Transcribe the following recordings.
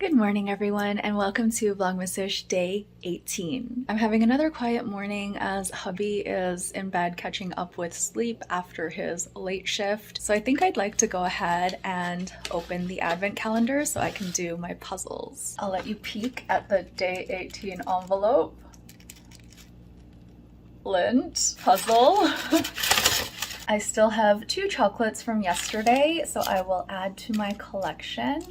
Good morning, everyone, and welcome to Vlogmas Day 18. I'm having another quiet morning as hubby is in bed catching up with sleep after his late shift. So I think I'd like to go ahead and open the advent calendar so I can do my puzzles. I'll let you peek at the Day 18 envelope. Lint puzzle. I still have 2 chocolates from yesterday, so I will add to my collection.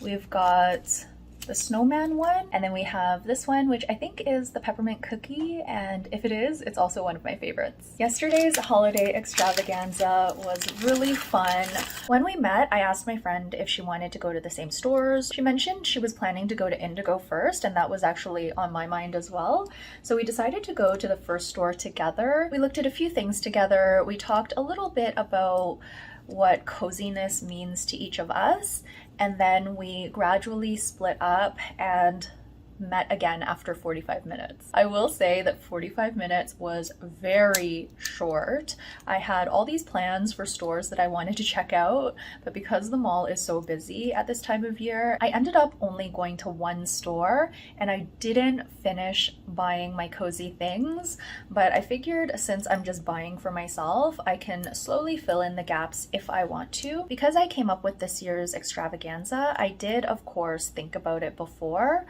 We've got the snowman one, and then we have this one, which I think is the peppermint cookie, and if it is, it's also one of my favorites. Yesterday's holiday extravaganza was really fun. When we met, I asked my friend if she wanted to go to the same stores. She mentioned she was planning to go to Indigo first, and that was actually on my mind as well. So we decided to go to the first store together. We looked at a few things together. We talked a little bit about what coziness means to each of us, and then we gradually split up and met again after 45 minutes. I will say that 45 minutes was very short. I had all these plans for stores that I wanted to check out, but because the mall is so busy at this time of year, I ended up only going to one store, and I didn't finish buying my cozy things. But I figured since I'm just buying for myself, I can slowly fill in the gaps if I want to. Because I came up with this year's extravaganza, I did of course think about it before,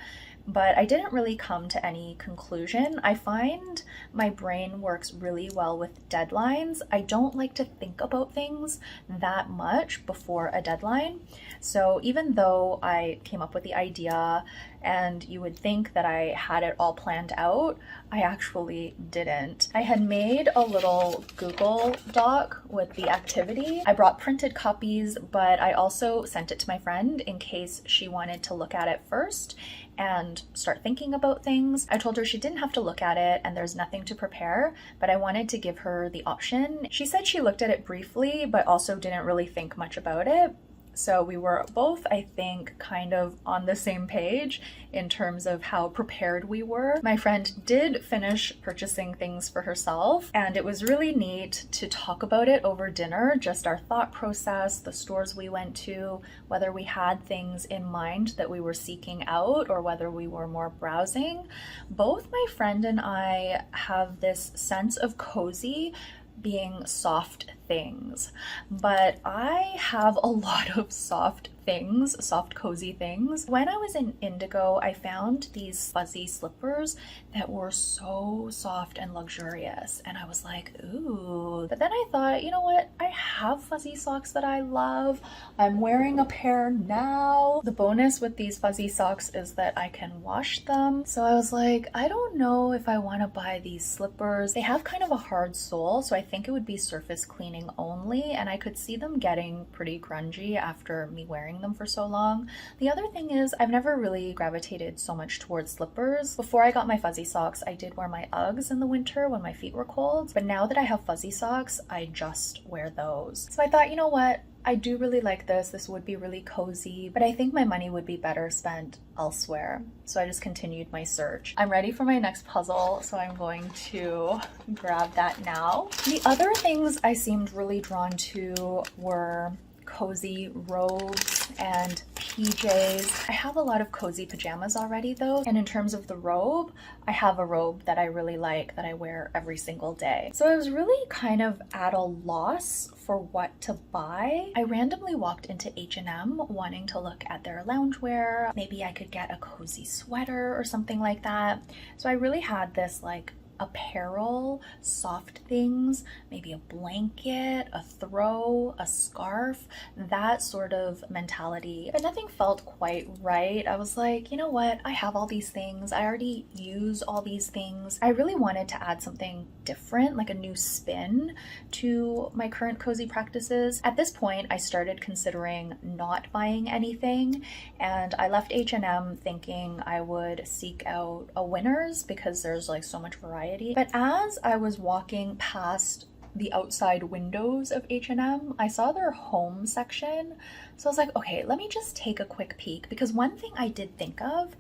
but I didn't really come to any conclusion. I find my brain works really well with deadlines. I don't like to think about things that much before a deadline. So even though I came up with the idea and you would think that I had it all planned out, I actually didn't. I had made a little Google Doc with the activity. I brought printed copies, but I also sent it to my friend in case she wanted to look at it first and start thinking about things. I told her she didn't have to look at it and there's nothing to prepare, but I wanted to give her the option. She said she looked at it briefly, but also didn't really think much about it. So we were both, I think, kind of on the same page in terms of how prepared we were. My friend did finish purchasing things for herself, and it was really neat to talk about it over dinner, just our thought process, the stores we went to, whether we had things in mind that we were seeking out or whether we were more browsing. Both my friend and I have this sense of cozy being soft things, but I have a lot of soft things, soft cozy things. When I was in Indigo, I found these fuzzy slippers that were so soft and luxurious, and I was like, ooh. But then I thought, you know what, I have fuzzy socks that I love. I'm wearing a pair now. The bonus with these fuzzy socks is that I can wash them. So I was like, I don't know if I want to buy these slippers. They have kind of a hard sole, so I think it would be surface cleaning only, and I could see them getting pretty grungy after me wearing them for so long. The other thing is I've never really gravitated so much towards slippers. Before I got my fuzzy socks, I did wear my Uggs in the winter when my feet were cold, but now that I have fuzzy socks, I just wear those. So I thought, you know what? I do really like this. This would be really cozy, but I think my money would be better spent elsewhere. So I just continued my search. I'm ready for my next puzzle, so I'm going to grab that now. The other things I seemed really drawn to were cozy robes and PJs. I have a lot of cozy pajamas already though, and in terms of the robe, I have a robe that I really like that I wear every single day. So I was really kind of at a loss for what to buy. I randomly walked into H&M wanting to look at their loungewear. Maybe I could get a cozy sweater or something like that. So I really had this like apparel, soft things, maybe a blanket, a throw, a scarf, that sort of mentality. But nothing felt quite right. I was like, you know what? I have all these things. I already use all these things. I really wanted to add something different, like a new spin to my current cozy practices. At this point, I started considering not buying anything, and I left H&M thinking I would seek out a Winners because there's like so much variety. But as I was walking past the outside windows of H&M, I saw their home section. So I was like, okay, let me just take a quick peek, because one thing I did think of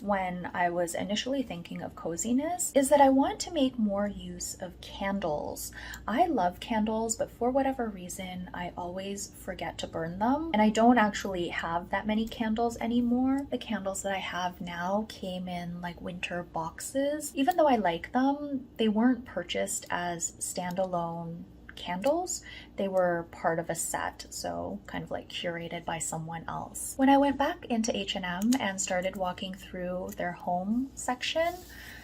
when I was initially thinking of coziness is that I want to make more use of candles. I love candles, but for whatever reason, I always forget to burn them. And I don't actually have that many candles anymore. The candles that I have now came in like winter boxes. Even though I like them, they weren't purchased as standalone candles. They were part of a set, so kind of like curated by someone else. When I went back into H&M and started walking through their home section,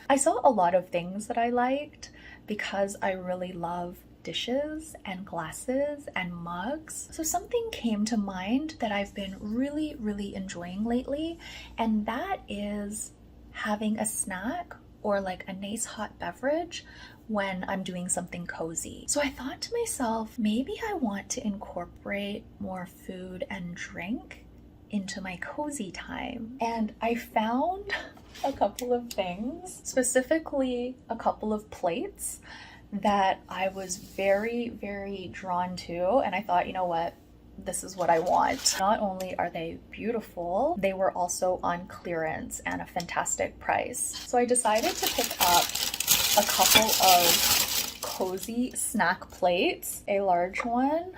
I saw a lot of things that I liked because I really love dishes and glasses and mugs. So something came to mind that I've been really enjoying lately, and that is having a snack or like a nice hot beverage when I'm doing something cozy. So I thought to myself, maybe I want to incorporate more food and drink into my cozy time. And I found a couple of things, specifically a couple of plates that I was very drawn to, and I thought, you know what? This is what I want. Not only are they beautiful, they were also on clearance and a fantastic price. So I decided to pick up a couple of cozy snack plates. A large one.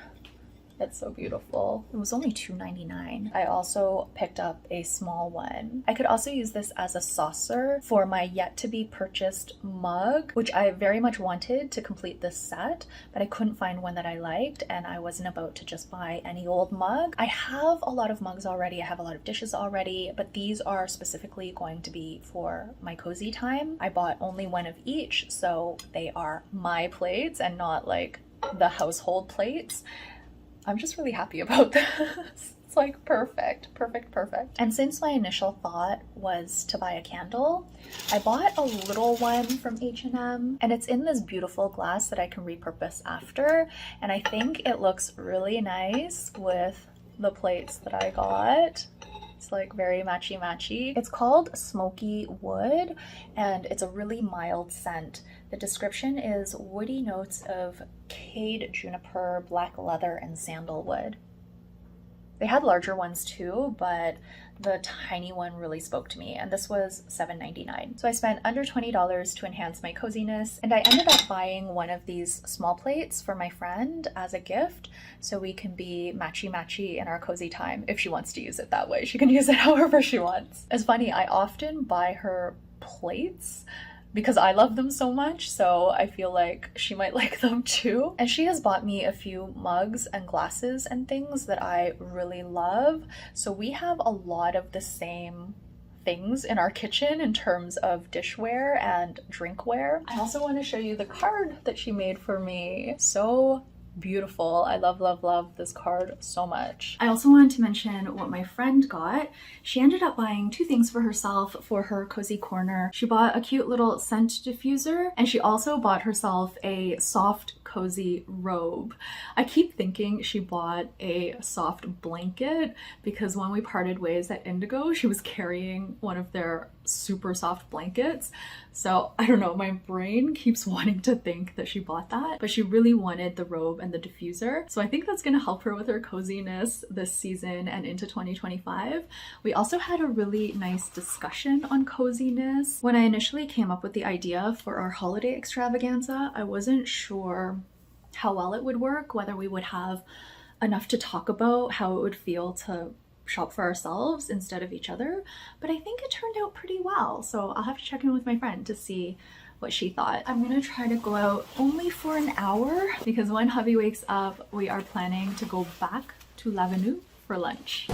That's so beautiful. It was only $2.99. I also picked up a small one. I could also use this as a saucer for my yet to be purchased mug, which I very much wanted to complete this set, but I couldn't find one that I liked, and I wasn't about to just buy any old mug. I have a lot of mugs already. I have a lot of dishes already, but these are specifically going to be for my cozy time. I bought only one of each, so they are my plates and not like the household plates. I'm just really happy about this. It's like perfect. And since my initial thought was to buy a candle, I bought a little one from H&M, and it's in this beautiful glass that I can repurpose after. And I think it looks really nice with the plates that I got. It's like very matchy-matchy. It's called Smoky Wood, and it's a really mild scent. The description is woody notes of cade, juniper, black leather, and sandalwood. They had larger ones too, but the tiny one really spoke to me, and this was $7.99. So I spent under $20 to enhance my coziness, and I ended up buying one of these small plates for my friend as a gift, so we can be matchy-matchy in our cozy time. If she wants to use it that way, she can use it however she wants. It's funny, I often buy her plates because I love them so much, so I feel like she might like them too. And she has bought me a few mugs and glasses and things that I really love. So we have a lot of the same things in our kitchen in terms of dishware and drinkware. I also want to show you the card that she made for me. So beautiful. I love this card so much. I also wanted to mention what my friend got. She ended up buying two things for herself for her cozy corner. She bought a cute little scent diffuser, and she also bought herself a soft cozy robe. I keep thinking she bought a soft blanket because when we parted ways at Indigo, she was carrying one of their super soft blankets. So I don't know, my brain keeps wanting to think that she bought that, but she really wanted the robe and the diffuser. So I think that's going to help her with her coziness this season and into 2025. We also had a really nice discussion on coziness. When I initially came up with the idea for our holiday extravaganza, I wasn't sure how well it would work, whether we would have enough to talk about, how it would feel to shop for ourselves instead of each other, but I think it turned out pretty well. So I'll have to check in with my friend to see what she thought. I'm gonna try to go out only for an hour because when hubby wakes up, we are planning to go back to L'Avenue for lunch.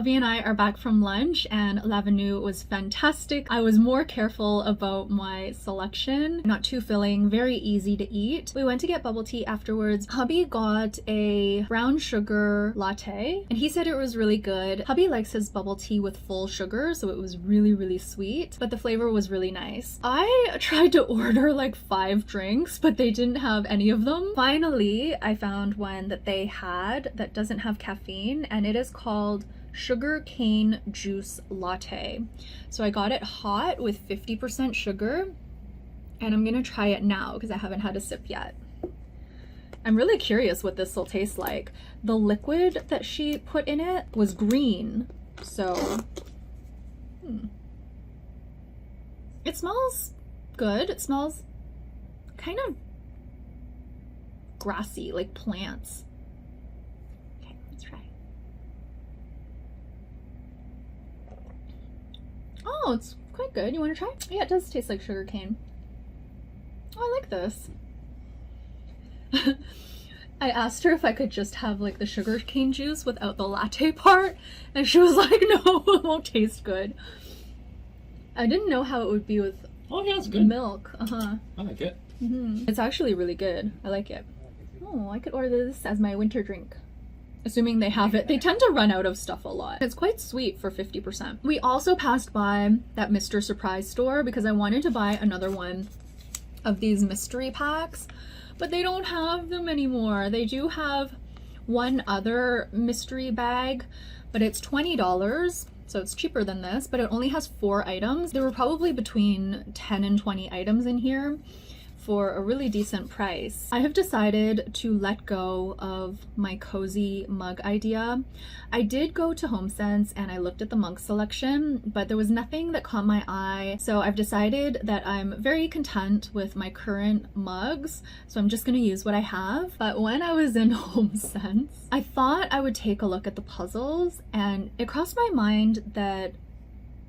Hubby and I are back from lunch and l'avenue was fantastic. I was more careful about my selection. Not too filling, very easy to eat. We went to get bubble tea afterwards. Hubby got a brown sugar latte and he said it was really good. Hubby likes his bubble tea with full sugar, so it was really sweet, but the flavor was really nice. I tried to order like 5 drinks, but they didn't have any of them. Finally, I found one that they had that doesn't have caffeine, and it is called sugar cane juice latte. So I got it hot with 50% sugar, and I'm gonna try it now because I haven't had a sip yet. I'm really curious what this will taste like. The liquid that she put in it was green, so it smells good. It smells kind of grassy, like plants. Okay, let's try. Oh, it's quite good. You want to try? Yeah, it does taste like sugar cane. Oh, I like this. I asked her if I could just have like the sugar cane juice without the latte part, and she was like, no, it won't taste good. I didn't know how it would be with it's good. Milk. I like it. It's actually really good. I like it. Oh, I could order this as my winter drink. Assuming they have it. They tend to run out of stuff a lot. It's quite sweet for 50%. We also passed by that Mr. Surprise store because I wanted to buy another one of these mystery packs, but they don't have them anymore. They do have one other mystery bag, but it's $20. So it's cheaper than this, but it only has 4 items. There were probably between 10 and 20 items in here for a really decent price. I have decided to let go of my cozy mug idea. I did go to HomeSense and I looked at the mug selection, but there was nothing that caught my eye. So I've decided that I'm very content with my current mugs. So I'm just gonna use what I have. But when I was in HomeSense, I thought I would take a look at the puzzles, and it crossed my mind that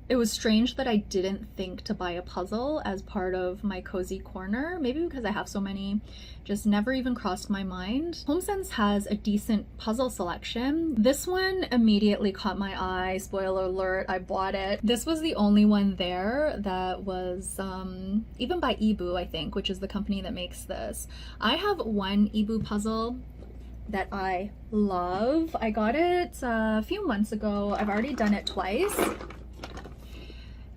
it was strange that I didn't think to buy a puzzle as part of my cozy corner. Maybe because I have so many, just never even crossed my mind. HomeSense has a decent puzzle selection. This one immediately caught my eye. Spoiler alert, I bought it. This was the only one there that was even by Ibu, I think, which is the company that makes this. I have one Ibu puzzle that I love. I got it a few months ago. I've already done it twice.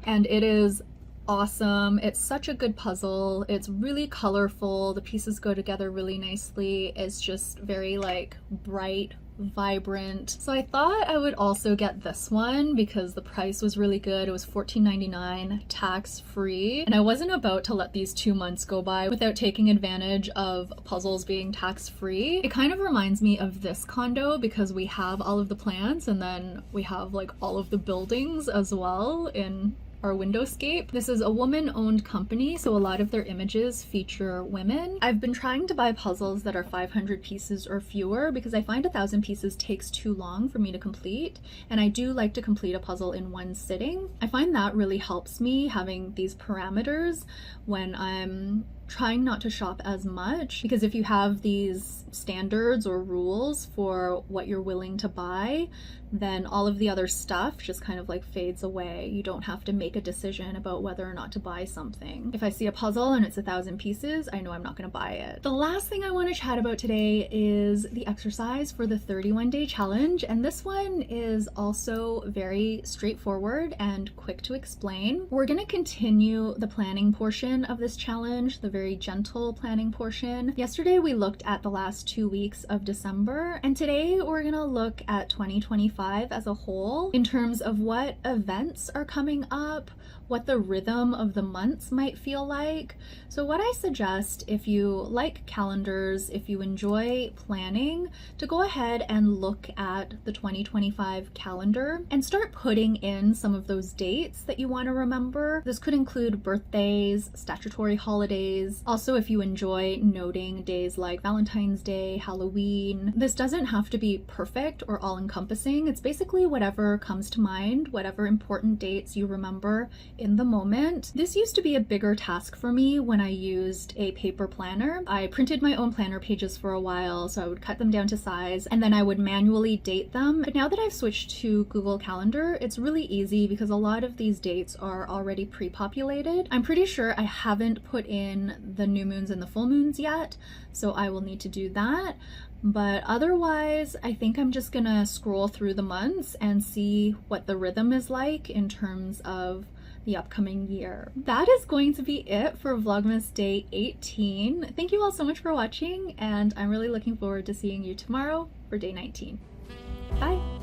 And it is awesome. It's such a good puzzle. It's really colorful. The pieces go together really nicely. It's just very like bright, vibrant. So I thought I would also get this one because the price was really good. It was $14.99 tax-free, and I wasn't about to let these 2 months go by without taking advantage of puzzles being tax-free. It kind of reminds me of this condo because we have all of the plants and then we have like all of the buildings as well in our windowscape. This is a woman-owned company, so a lot of their images feature women. I've been trying to buy puzzles that are 500 pieces or fewer because I find 1,000 pieces takes too long for me to complete, and I do like to complete a puzzle in one sitting. I find that really helps me having these parameters when I'm trying not to shop as much, because if you have these standards or rules for what you're willing to buy, then all of the other stuff just kind of like fades away. You don't have to make a decision about whether or not to buy something. If I see a puzzle and it's 1,000 pieces, I know I'm not going to buy it. The last thing I want to chat about today is the exercise for the 31-day challenge, and this one is also very straightforward and quick to explain. We're going to continue the planning portion of this challenge, the very gentle planning portion. Yesterday we looked at the last 2 weeks of December, and today we're going to look at 2025 as a whole in terms of what events are coming up, what the rhythm of the months might feel like. So what I suggest, if you like calendars, if you enjoy planning, to go ahead and look at the 2025 calendar and start putting in some of those dates that you want to remember. This could include birthdays, statutory holidays, days. Also, if you enjoy noting days like Valentine's Day, Halloween, this doesn't have to be perfect or all-encompassing. It's basically whatever comes to mind, whatever important dates you remember in the moment. This used to be a bigger task for me when I used a paper planner. I printed my own planner pages for a while, so I would cut them down to size and then I would manually date them. But now that I've switched to Google Calendar, it's really easy because a lot of these dates are already pre-populated. I'm pretty sure I haven't put in the new moons and the full moons yet, so I will need to do that. But otherwise, I think I'm just gonna scroll through the months and see what the rhythm is like in terms of the upcoming year. That is going to be it for Vlogmas Day 18. Thank you all so much for watching, and I'm really looking forward to seeing you tomorrow for Day 19. Bye!